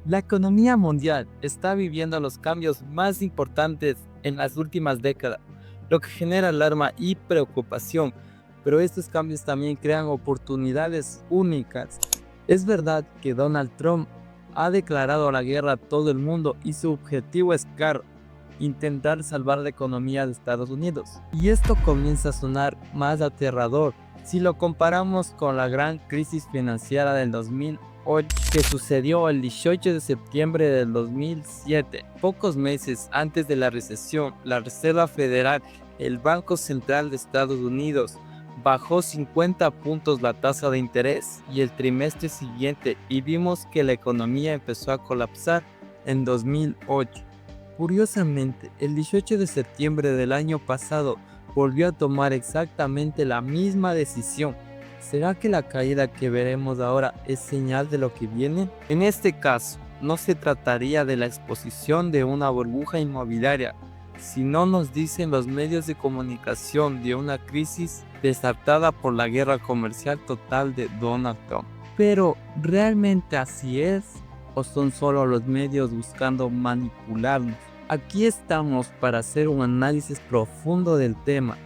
La economía mundial está viviendo los cambios más importantes en las últimas décadas, lo que genera alarma y preocupación, pero estos cambios también crean oportunidades únicas. Es verdad que Donald Trump ha declarado la guerra a todo el mundo y su objetivo es claro, intentar salvar la economía de Estados Unidos. Y esto comienza a sonar más aterrador si lo comparamos con la gran crisis financiera del 2008 que sucedió el 18 de septiembre del 2007. Pocos meses antes de la recesión, la Reserva Federal, el Banco Central de Estados Unidos, bajó 50 puntos la tasa de interés y el trimestre siguiente y vimos que la economía empezó a colapsar en 2008. Curiosamente, el 18 de septiembre del año pasado volvió a tomar exactamente la misma decisión. ¿Será que la caída que veremos ahora es señal de lo que viene? En este caso, no se trataría de la exposición de una burbuja inmobiliaria, sino nos dicen los medios de comunicación de una crisis desatada por la guerra comercial total de Donald Trump. Pero, ¿realmente así es? ¿O son solo los medios buscando manipularnos? Aquí estamos para hacer un análisis profundo del tema,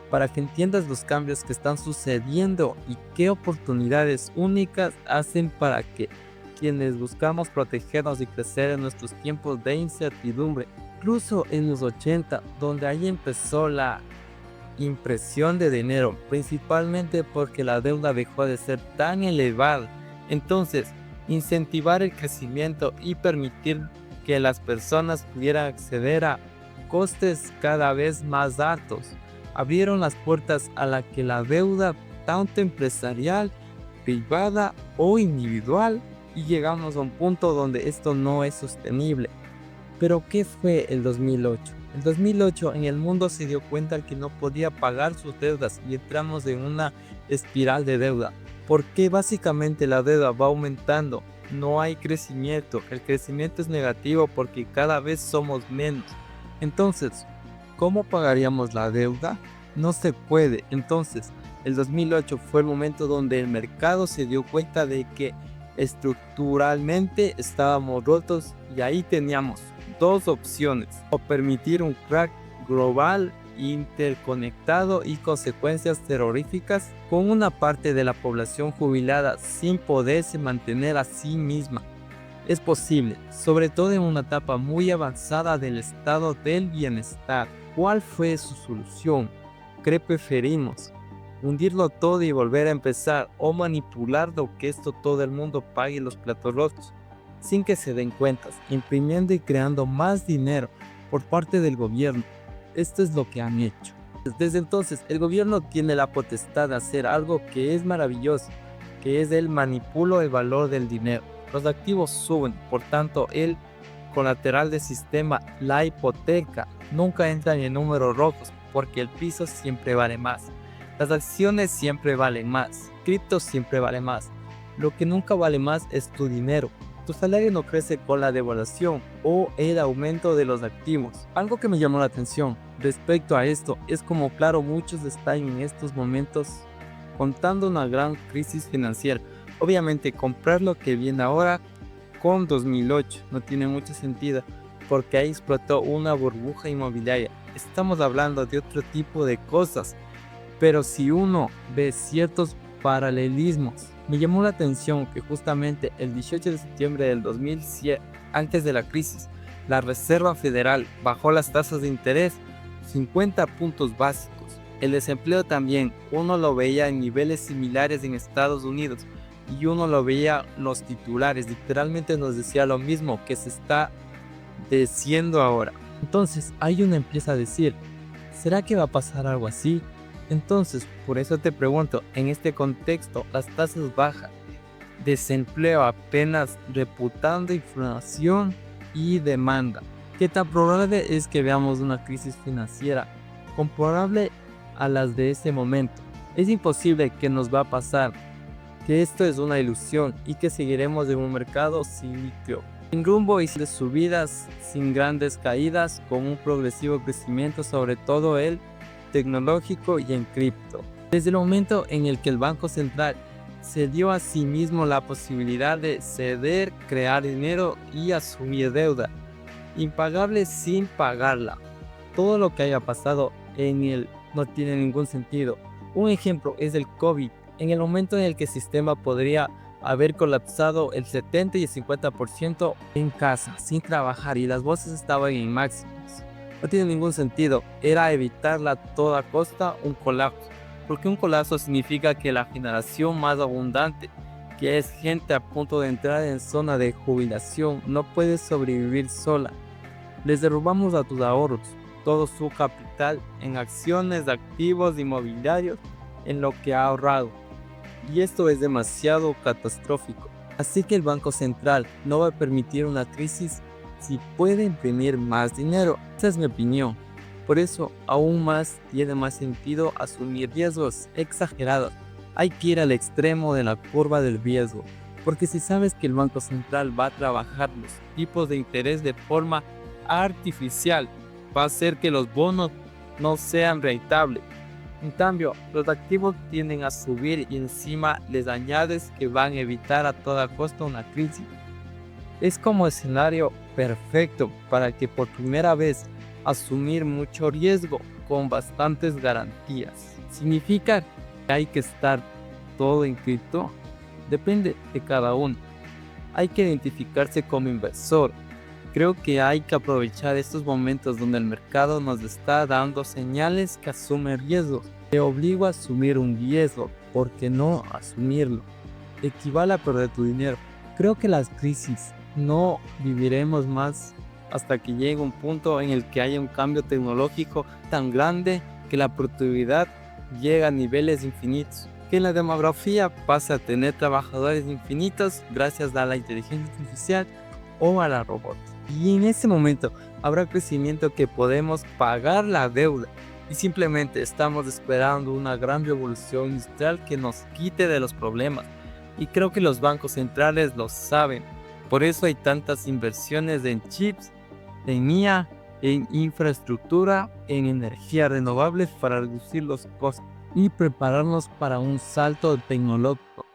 para que entiendas los cambios que están sucediendo y qué oportunidades únicas hacen para que quienes buscamos protegernos y crecer en nuestros tiempos de incertidumbre. Incluso en los 80, donde ahí empezó la impresión de dinero, principalmente porque la deuda dejó de ser tan elevada. Entonces, incentivar el crecimiento y permitir que las personas pudieran acceder a costes cada vez más altos abrieron las puertas a la que la deuda, tanto empresarial, privada o individual, y llegamos a un punto donde esto no es sostenible. Pero ¿qué fue el 2008? El 2008 en el mundo se dio cuenta que no podía pagar sus deudas y entramos en una espiral de deuda. Porque básicamente la deuda va aumentando, no hay crecimiento, el crecimiento es negativo porque cada vez somos menos. Entonces, ¿cómo pagaríamos la deuda? No se puede. Entonces, el 2008 fue el momento donde el mercado se dio cuenta de que estructuralmente estábamos rotos y ahí teníamos dos opciones: o permitir un crack global interconectado y consecuencias terroríficas con una parte de la población jubilada sin poderse mantener a sí misma. Es posible, sobre todo en una etapa muy avanzada del estado del bienestar. ¿Cuál fue su solución? ¿Qué preferimos? ¿Hundirlo todo y volver a empezar, o manipularlo que esto todo el mundo pague los platos rotos sin que se den cuentas, imprimiendo y creando más dinero por parte del gobierno? Esto es lo que han hecho. Desde entonces, el gobierno tiene la potestad de hacer algo que es maravilloso, que es el manipulo el valor del dinero. Los activos suben, por tanto, el colateral del sistema, la hipoteca, nunca entran en números rojos, porque el piso siempre vale más. Las acciones siempre valen más, criptos siempre vale más. Lo que nunca vale más es tu dinero. Tu salario no crece con la devaluación o el aumento de los activos. Algo que me llamó la atención respecto a esto es como claro muchos están en estos momentos contando una gran crisis financiera. Obviamente comprar lo que viene ahora con 2008 no tiene mucho sentido porque ahí explotó una burbuja inmobiliaria. Estamos hablando de otro tipo de cosas, pero si uno ve ciertos paralelismos, me llamó la atención que justamente el 18 de septiembre del 2007, antes de la crisis, la Reserva Federal bajó las tasas de interés 50 puntos básicos. El desempleo también, uno lo veía en niveles similares en Estados Unidos y uno lo veía los titulares, literalmente nos decía lo mismo que se está diciendo ahora. Entonces ahí uno empieza a decir, ¿será que va a pasar algo así? Entonces, por eso te pregunto, en este contexto, las tasas bajas, desempleo apenas, reputando inflación y demanda, ¿qué tan probable es que veamos una crisis financiera comparable a las de este momento? Es imposible que nos va a pasar, que esto es una ilusión y que seguiremos en un mercado cíclico, sin rumbo y sin subidas, sin grandes caídas, con un progresivo crecimiento, sobre todo el tecnológico y en cripto. Desde el momento en el que el Banco Central se dio a sí mismo la posibilidad de ceder, crear dinero y asumir deuda, impagable sin pagarla. Todo lo que haya pasado en él no tiene ningún sentido. Un ejemplo es el COVID, en el momento en el que el sistema podría haber colapsado el 70 y el 50% en casa, sin trabajar, y las voces estaban en máximos. No tiene ningún sentido, era evitarla a toda costa un colapso, porque un colapso significa que la generación más abundante, que es gente a punto de entrar en zona de jubilación, no puede sobrevivir sola. Les derrumbamos a tus ahorros, todo su capital en acciones, activos, inmobiliarios, en lo que ha ahorrado. Y esto es demasiado catastrófico. Así que el Banco Central no va a permitir una crisis si puede imprimir más dinero. Esa es mi opinión. Por eso, aún más tiene más sentido asumir riesgos exagerados. Hay que ir al extremo de la curva del riesgo. Porque si sabes que el Banco Central va a trabajar los tipos de interés de forma artificial, va a hacer que los bonos no sean rentables. En cambio, los activos tienden a subir y encima les añades que van a evitar a toda costa una crisis. Es como escenario perfecto para que por primera vez asumir mucho riesgo con bastantes garantías. ¿Significa que hay que estar todo en cripto? Depende de cada uno. Hay que identificarse como inversor. Creo que hay que aprovechar estos momentos donde el mercado nos está dando señales que asume riesgos. Te obligo a asumir un riesgo, porque no asumirlo equivale a perder tu dinero. Creo que las crisis no viviremos más hasta que llegue un punto en el que haya un cambio tecnológico tan grande que la productividad llega a niveles infinitos. Que la demografía pase a tener trabajadores infinitos gracias a la inteligencia artificial o a la robótica. Y en ese momento habrá crecimiento que podemos pagar la deuda y simplemente estamos esperando una gran revolución industrial que nos quite de los problemas. Y creo que los bancos centrales lo saben. Por eso hay tantas inversiones en chips, en IA, en infraestructura, en energía renovable para reducir los costos y prepararnos para un salto tecnológico.